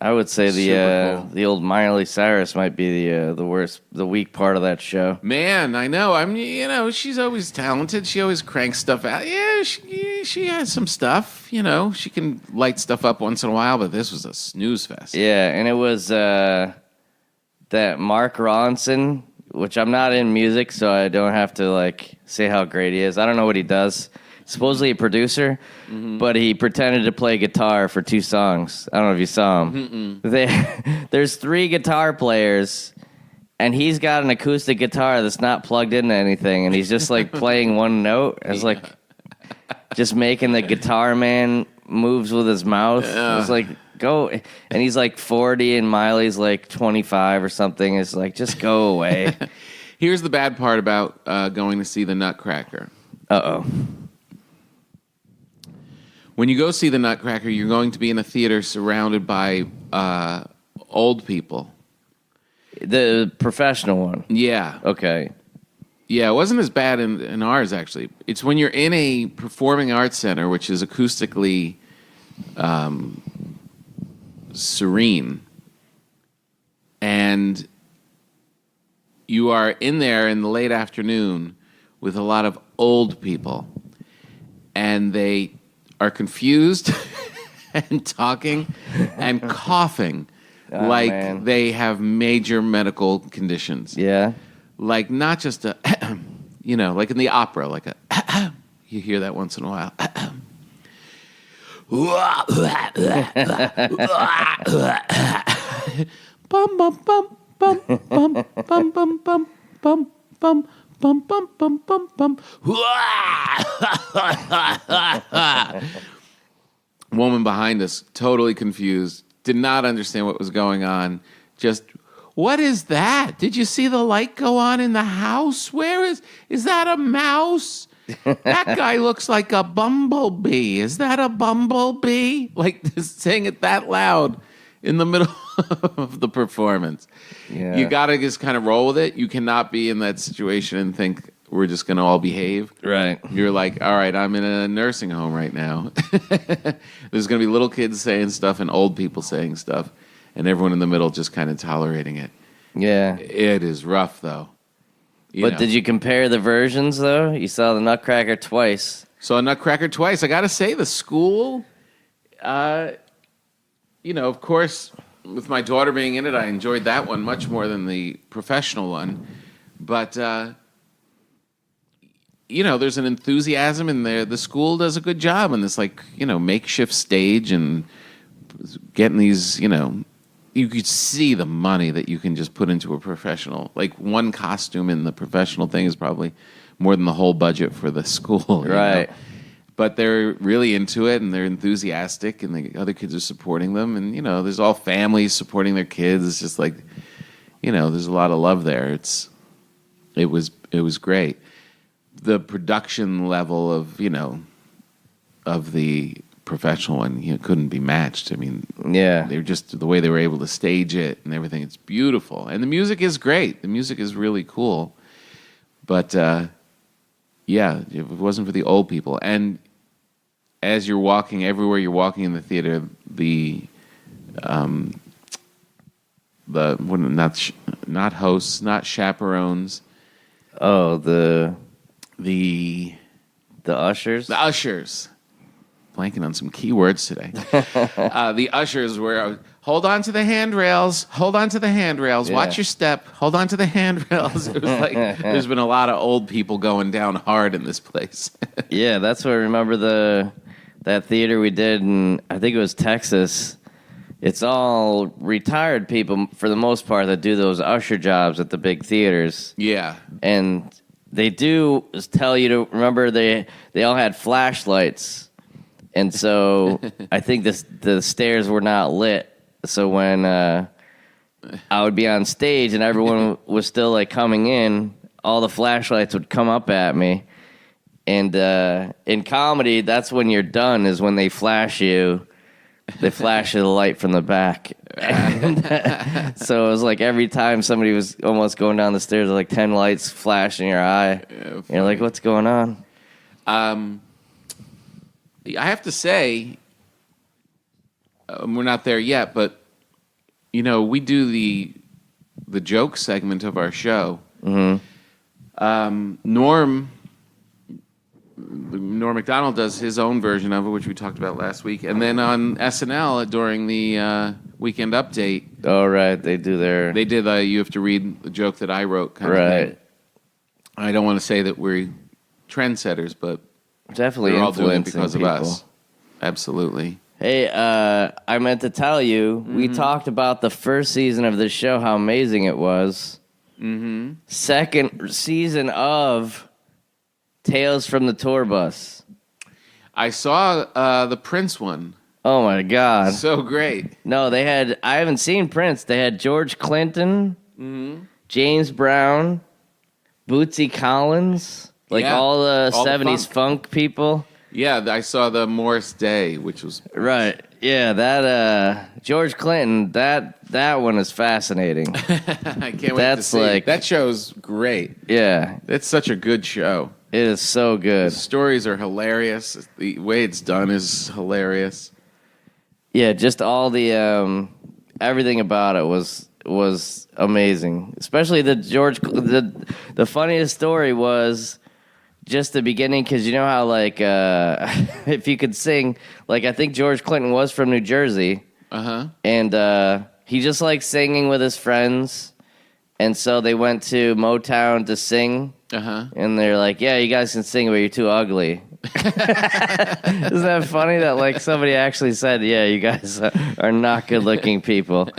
Speaker 3: I would say
Speaker 2: Super cool.
Speaker 3: the old Miley Cyrus might be the weak part of that show.
Speaker 2: Man, I know. I mean, she's always talented. She always cranks stuff out. Yeah, she has some stuff. She can light stuff up once in a while, but this was a snooze fest.
Speaker 3: Yeah, and it was that Mark Ronson, which I'm not in music, so I don't have to say how great he is. I don't know what he does. Supposedly a producer, but he pretended to play guitar for 2 songs. I don't know if you saw him. There's 3 guitar players, and he's got an acoustic guitar that's not plugged into anything, and he's just playing one note. It's just making the guitar man moves with his mouth. It's go, and he's 40, and Miley's 25 or something. It's just go away.
Speaker 2: Here's the bad part about going to see the Nutcracker.
Speaker 3: Uh-oh.
Speaker 2: When you go see the Nutcracker, you're going to be in a theater surrounded by old people.
Speaker 3: The professional one.
Speaker 2: Yeah.
Speaker 3: Okay.
Speaker 2: Yeah, it wasn't as bad in ours, actually. It's when you're in a performing arts center, which is acoustically serene, and you are in there in the late afternoon with a lot of old people, and they are confused and talking and coughing
Speaker 3: man.
Speaker 2: they have major medical conditions.
Speaker 3: Yeah.
Speaker 2: Not just a, like in the opera, you hear that once in a while. Bum bum bum bum bum bum bum bum bum bum bum bum bum bum bum. Woman behind us, totally confused, did not understand what was going on. Just, what is that? Did you see the light go on in the house? Is that a mouse? That guy looks like a bumblebee. Is that a bumblebee? Just saying it that loud in the middle of the performance.
Speaker 3: Yeah.
Speaker 2: You got to just kind of roll with it. You cannot be in that situation and think we're just going to all behave.
Speaker 3: Right.
Speaker 2: You're like, all right, I'm in a nursing home right now. There's going to be little kids saying stuff and old people saying stuff, and everyone in the middle just kind of tolerating it.
Speaker 3: Yeah.
Speaker 2: It is rough, though.
Speaker 3: But did you compare the versions, though? You saw the Nutcracker twice.
Speaker 2: Saw Nutcracker twice. I got to say, the school, of course, with my daughter being in it, I enjoyed that one much more than the professional one. But, there's an enthusiasm in there. The school does a good job on this, makeshift stage and getting these, you could see the money that you can just put into a professional. Like, one costume in the professional thing is probably more than the whole budget for the school.
Speaker 3: Right.
Speaker 2: But they're really into it, and they're enthusiastic, and the other kids are supporting them. And, there's all families supporting their kids. It's just like, there's a lot of love there. It was great. The production level of, of the professional one, couldn't be matched. I mean,
Speaker 3: yeah,
Speaker 2: they're just the way they were able to stage it and everything. It's beautiful, and the music is great. The music is really cool, but if it wasn't for the old people, and as you're walking everywhere, you're walking in the theater, not hosts, not chaperones.
Speaker 3: Oh, the
Speaker 2: The
Speaker 3: ushers.
Speaker 2: ushers. Blanking on some keywords today. The ushers were, hold on to the handrails, hold on to the handrails, watch your step, hold on to the handrails. It was like, there's been a lot of old people going down hard in this place.
Speaker 3: Yeah, that's what I remember that theater we did in, I think it was Texas. It's all retired people, for the most part, that do those usher jobs at the big theaters.
Speaker 2: Yeah.
Speaker 3: And they do tell you to remember they all had flashlights. And so I think the stairs were not lit. So when I would be on stage and everyone was still like coming in, all the flashlights would come up at me. And in comedy, that's when you're done, is when they flash you. They flash you the light from the back. And, so it was like every time somebody was almost going down the stairs, like 10 lights flash in your eye. Yeah, you're like, what's going on?
Speaker 2: I have to say, we're not there yet, but, we do the joke segment of our show. Mm-hmm. Norm Macdonald does his own version of it, which we talked about last week. And then on SNL during the Weekend Update.
Speaker 3: Oh, right. They did
Speaker 2: you have to read the joke that I wrote kind of thing. I don't want to say that we're trendsetters, but
Speaker 3: definitely
Speaker 2: we're all doing it
Speaker 3: influencing
Speaker 2: because
Speaker 3: people.
Speaker 2: of us. Absolutely.
Speaker 3: Hey, I meant to tell you, we talked about the first season of this show, how amazing it was. Mm-hmm. Second season of Tales from the Tour Bus.
Speaker 2: I saw the Prince one.
Speaker 3: Oh, my God.
Speaker 2: So great.
Speaker 3: No, I haven't seen Prince. They had George Clinton, James Brown, Bootsy Collins, all the 70s funk people.
Speaker 2: Yeah, I saw the Morris Day, which was...
Speaker 3: Right. Yeah, that George Clinton, that one is fascinating.
Speaker 2: I can't wait to see. That show's great.
Speaker 3: Yeah.
Speaker 2: It's such a good show.
Speaker 3: It is so good.
Speaker 2: The stories are hilarious. The way it's done is hilarious.
Speaker 3: Yeah, just all the everything about it was amazing. Especially the funniest story was just the beginning, because you know how if you could sing, I think George Clinton was from New Jersey. And he just liked singing with his friends. And so they went to Motown to sing. And they're like, yeah, you guys can sing, but you're too ugly. Isn't that funny that somebody actually said, yeah, you guys are not good looking people.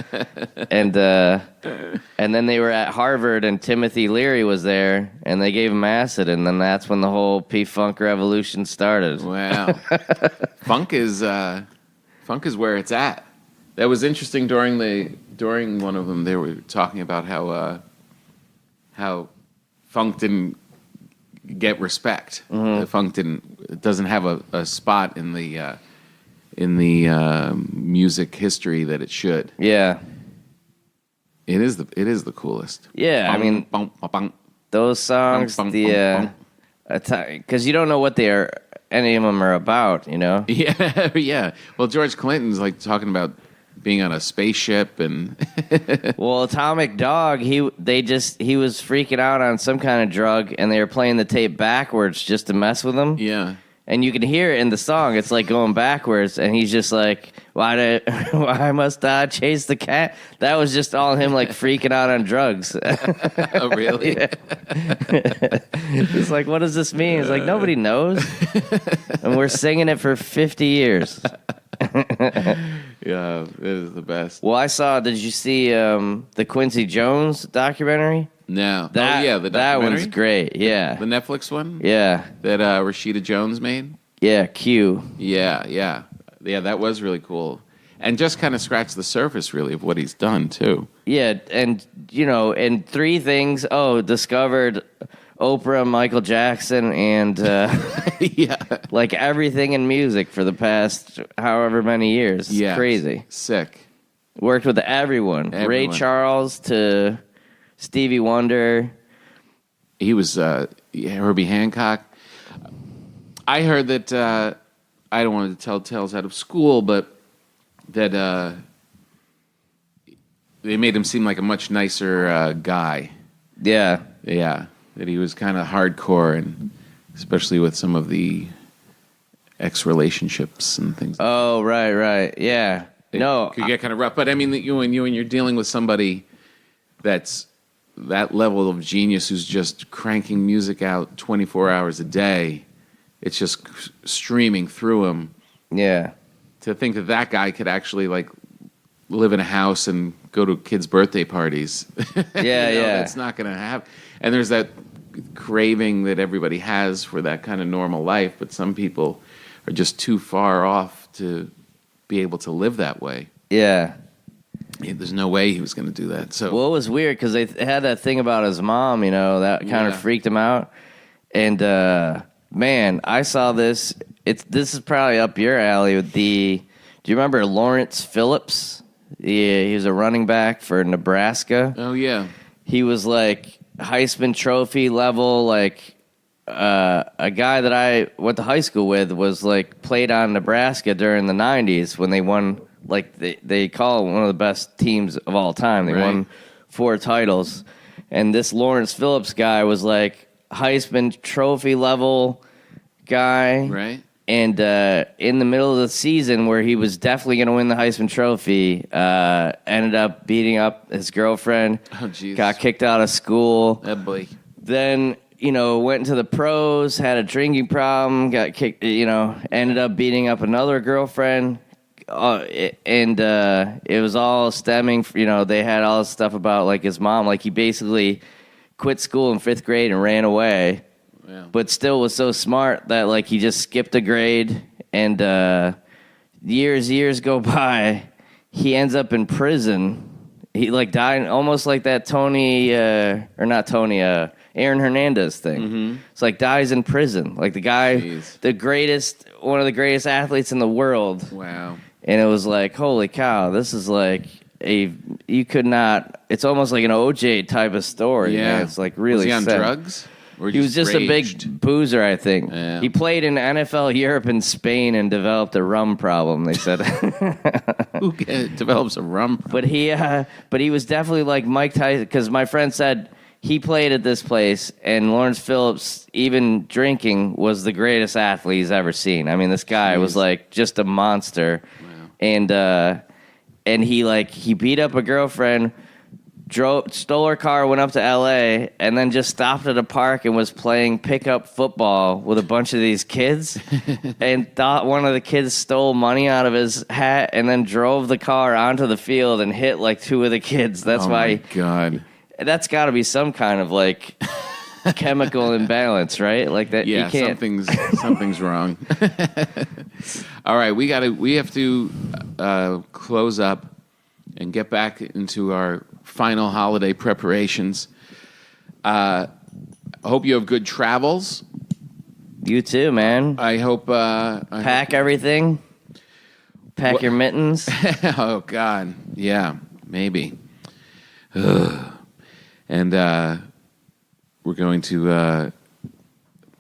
Speaker 3: And then they were at Harvard and Timothy Leary was there and they gave him acid, and then that's when the whole P-Funk revolution started. Wow.
Speaker 2: Funk is where it's at. That was interesting during one of them. They were talking about how funk didn't get respect. Funk doesn't have a spot in the music history that it should.
Speaker 3: Yeah,
Speaker 2: it is the coolest.
Speaker 3: Yeah, I mean, those songs, because you don't know what any of them are about, you know.
Speaker 2: Yeah, yeah. Well, George Clinton's talking about being on a spaceship and
Speaker 3: Well, Atomic Dog, he was freaking out on some kind of drug, and they were playing the tape backwards just to mess with him.
Speaker 2: yeah.
Speaker 3: And you can hear it in the song. It's like going backwards, and he's just like, why must I chase the cat? That was just all him like freaking out on drugs.
Speaker 2: Oh, really?
Speaker 3: He's like, what does this mean? He's like, nobody knows. And we're singing it for 50 years.
Speaker 2: Yeah, it is the best.
Speaker 3: Well, did you see the Quincy Jones documentary?
Speaker 2: No.
Speaker 3: The
Speaker 2: documentary?
Speaker 3: That one's great, yeah.
Speaker 2: The Netflix one?
Speaker 3: Yeah.
Speaker 2: That Rashida Jones made?
Speaker 3: Yeah, Q.
Speaker 2: Yeah. Yeah, that was really cool. And just kind of scratched the surface, really, of what he's done, too.
Speaker 3: Yeah, and, and three things. Discovered Oprah, Michael Jackson, and
Speaker 2: Yeah.
Speaker 3: like everything in music for the past however many years. It's crazy.
Speaker 2: Sick.
Speaker 3: Worked with everyone. Ray Charles to Stevie Wonder.
Speaker 2: He was Herbie Hancock. I heard that, I don't want to tell tales out of school, but that they made him seem like a much nicer guy.
Speaker 3: Yeah.
Speaker 2: Yeah, that he was kind of hardcore, and especially with some of the ex-relationships and things.
Speaker 3: Oh, right. Yeah.
Speaker 2: It could get kind of rough. But I mean, when you're dealing with somebody that's that level of genius who's just cranking music out 24 hours a day, it's just streaming through him.
Speaker 3: Yeah.
Speaker 2: To think that guy could actually like live in a house and go to kids' birthday parties.
Speaker 3: Yeah.
Speaker 2: That's not going to happen. And there's that craving that everybody has for that kind of normal life, but some people are just too far off to be able to live that way.
Speaker 3: Yeah.
Speaker 2: There's no way he was going to do that. So,
Speaker 3: well, it was weird because they had that thing about his mom, that kind of freaked him out. And man, I saw this. This is probably up your alley. Do you remember Lawrence Phillips? He was a running back for Nebraska.
Speaker 2: Oh yeah,
Speaker 3: he was like Heisman Trophy level, like a guy that I went to high school with was like played on Nebraska during the 90s when they won. Like they call it one of the best teams of all time. They won 4 titles, and this Lawrence Phillips guy was like Heisman Trophy level guy,
Speaker 2: right?
Speaker 3: And in the middle of the season, where he was definitely going to win the Heisman Trophy, ended up beating up his girlfriend.
Speaker 2: Oh, jeez.
Speaker 3: Got kicked out of school.
Speaker 2: Oh, boy.
Speaker 3: Then, went into the pros, had a drinking problem, got kicked, ended up beating up another girlfriend. And it was all stemming from, they had all this stuff about, like, his mom. Like, he basically quit school in 5th grade and ran away. Yeah. But still was so smart that, like, he just skipped a grade, and years go by. He ends up in prison. He, like, died almost like that Aaron Hernandez thing. Mm-hmm. It's like dies in prison. Like, the guy, one of the greatest athletes in the world.
Speaker 2: Wow.
Speaker 3: And it was like, holy cow, this is like you could not, it's almost like an OJ type of story.
Speaker 2: Yeah.
Speaker 3: Man. It's like really
Speaker 2: Was he on
Speaker 3: sad.
Speaker 2: drugs?
Speaker 3: He was just a big boozer, I think.
Speaker 2: Yeah.
Speaker 3: He played in NFL Europe and Spain and developed a rum problem, they said.
Speaker 2: Who develops a rum problem?
Speaker 3: But he was definitely like Mike Tyson, because my friend said he played at this place, and Lawrence Phillips, even drinking, was the greatest athlete he's ever seen. I mean, this guy was like just a monster. Wow. And he beat up a girlfriend, stole her car, went up to L.A., and then just stopped at a park and was playing pickup football with a bunch of these kids, and thought one of the kids stole money out of his hat, and then drove the car onto the field and hit like 2 of the kids. That's why.
Speaker 2: Oh my God.
Speaker 3: That's got to be some kind of like chemical imbalance, right? Like that.
Speaker 2: Yeah,
Speaker 3: you can't.
Speaker 2: something's wrong. All right, we have to close up and get back into our final holiday preparations. I hope you have good travels.
Speaker 3: You too, man.
Speaker 2: I hope.
Speaker 3: Pack everything. Pack your mittens.
Speaker 2: Oh God, yeah, maybe. Ugh. And we're going to.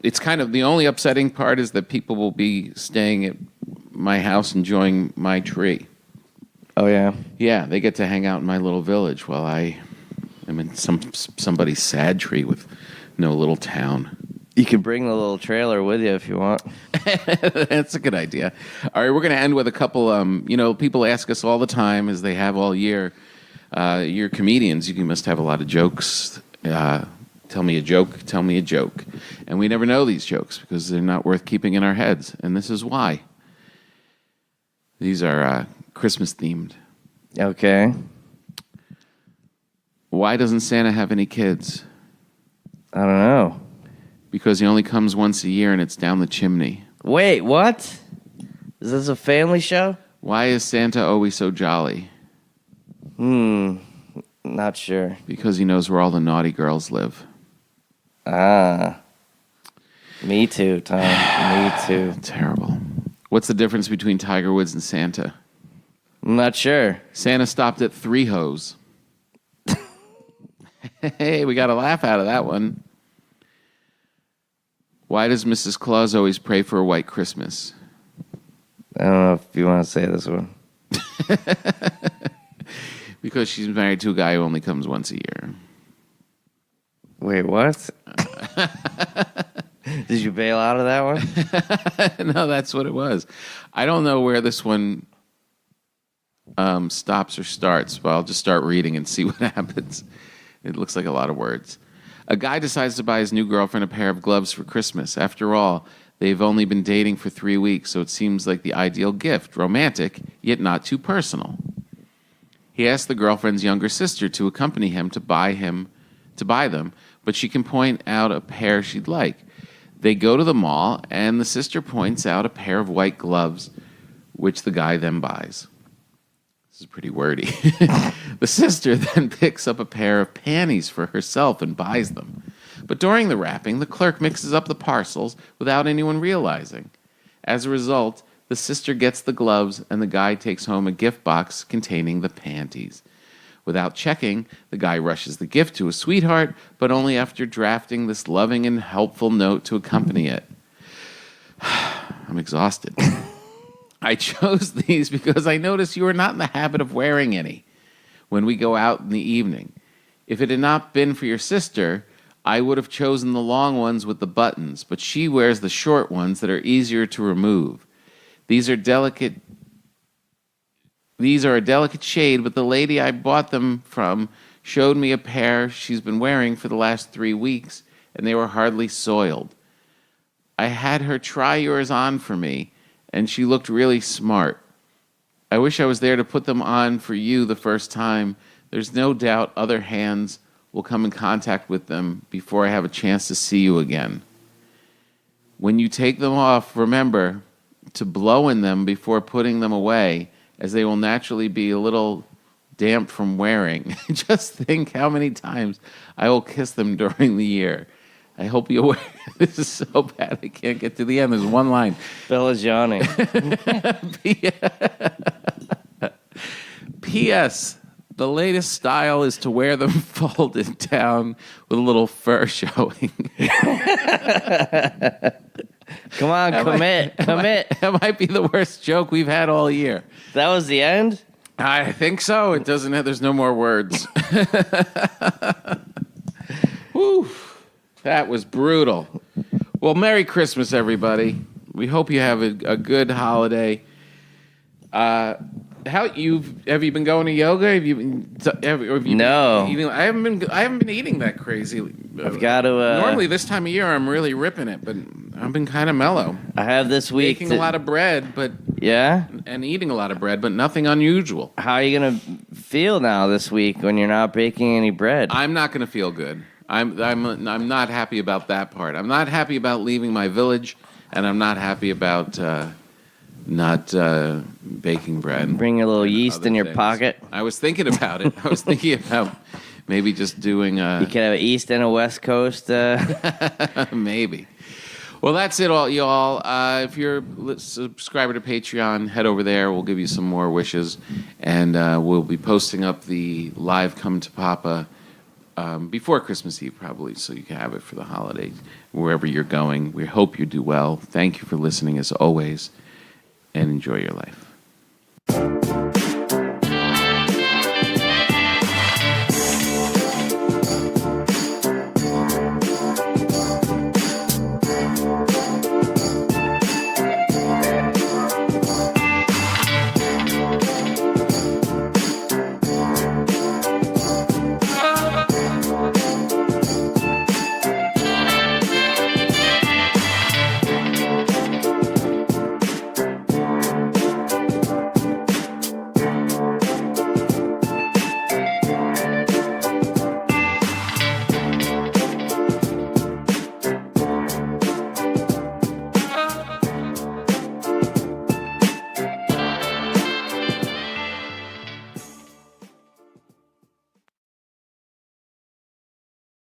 Speaker 2: It's kind of the only upsetting part is that people will be staying at my house enjoying my tree
Speaker 3: Oh, yeah?
Speaker 2: Yeah, they get to hang out in my little village while I am in somebody's sad tree with no little town.
Speaker 3: You can bring the little trailer with you if you want.
Speaker 2: That's a good idea. All right, we're going to end with a couple. People ask us all the time, as they have all year. You're comedians. You must have a lot of jokes. Tell me a joke. Tell me a joke. And we never know these jokes because they're not worth keeping in our heads. And this is why. These are Christmas themed.
Speaker 3: Okay.
Speaker 2: Why doesn't Santa have any kids?
Speaker 3: I don't know.
Speaker 2: Because he only comes once a year and it's down the chimney.
Speaker 3: Wait, what? Is this a family show?
Speaker 2: Why is Santa always so jolly?
Speaker 3: Not sure.
Speaker 2: Because he knows where all the naughty girls live.
Speaker 3: Ah. Me too, Tom. Me too.
Speaker 2: Terrible. What's the difference between Tiger Woods and Santa?
Speaker 3: I'm not sure.
Speaker 2: Santa stopped at 3 hoes. Hey, we got a laugh out of that one. Why does Mrs. Claus always pray for a white Christmas?
Speaker 3: I don't know if you want to say this one.
Speaker 2: Because she's married to a guy who only comes once a year.
Speaker 3: Wait, what? Did you bail out of that one?
Speaker 2: No, that's what it was. I don't know where this one stops or starts, but I'll just start reading and see what happens. It looks like a lot of words. A guy decides to buy his new girlfriend a pair of gloves for Christmas. After all, they've only been dating for 3 weeks, so it seems like the ideal gift. Romantic, yet not too personal. He asks the girlfriend's younger sister to accompany him to buy them, but she can point out a pair she'd like. They go to the mall, and the sister points out a pair of white gloves, which the guy then buys. This is pretty wordy. The sister then picks up a pair of panties for herself and buys them. But during the wrapping, the clerk mixes up the parcels without anyone realizing. As a result, the sister gets the gloves and the guy takes home a gift box containing the panties. Without checking, the guy rushes the gift to his sweetheart, but only after drafting this loving and helpful note to accompany it. I'm exhausted. I chose these because I noticed you are not in the habit of wearing any when we go out in the evening. If it had not been for your sister, I would have chosen the long ones with the buttons, but she wears the short ones that are easier to remove. These are a delicate shade, but the lady I bought them from showed me a pair she's been wearing for the last 3 weeks, and they were hardly soiled. I had her try yours on for me, and she looked really smart. I wish I was there to put them on for you the first time. There's no doubt other hands will come in contact with them before I have a chance to see you again. When you take them off, remember to blow in them before putting them away, as they will naturally be a little damp from wearing. Just think how many times I will kiss them during the year. I hope you're aware. This is so bad I can't get to the end. There's one line.
Speaker 3: Bella's yawning. P.S.
Speaker 2: The latest style is to wear them folded down with a little fur showing.
Speaker 3: Come on, commit.
Speaker 2: That might be the worst joke we've had all year.
Speaker 3: That was the end?
Speaker 2: I think so. It doesn't have, there's no more words. Whew. That was brutal. Well, Merry Christmas, everybody. We hope you have a good holiday. Have you been going to yoga? Have you been,
Speaker 3: no.
Speaker 2: I haven't been eating that crazy.
Speaker 3: I've got to.
Speaker 2: Normally this time of year I'm really ripping it, but I've been kind of mellow.
Speaker 3: I have this week
Speaker 2: baking a lot of bread, but
Speaker 3: yeah,
Speaker 2: and eating a lot of bread, but nothing unusual.
Speaker 3: How are you gonna feel now this week when you're not baking any bread?
Speaker 2: I'm not gonna feel good. I'm not happy about that part. I'm not happy about leaving my village, and I'm not happy about not baking bread.
Speaker 3: Bring a little yeast in your pocket.
Speaker 2: I was thinking about it. I was thinking about maybe just doing a...
Speaker 3: You could have an East and a West Coast.
Speaker 2: Maybe. Well, that's it, all y'all. If you're a subscriber to Patreon, head over there. We'll give you some more wishes, and we'll be posting up the live Come to Papa before Christmas Eve, probably, so you can have it for the holidays, wherever you're going. We hope you do well. Thank you for listening, as always, and enjoy your life.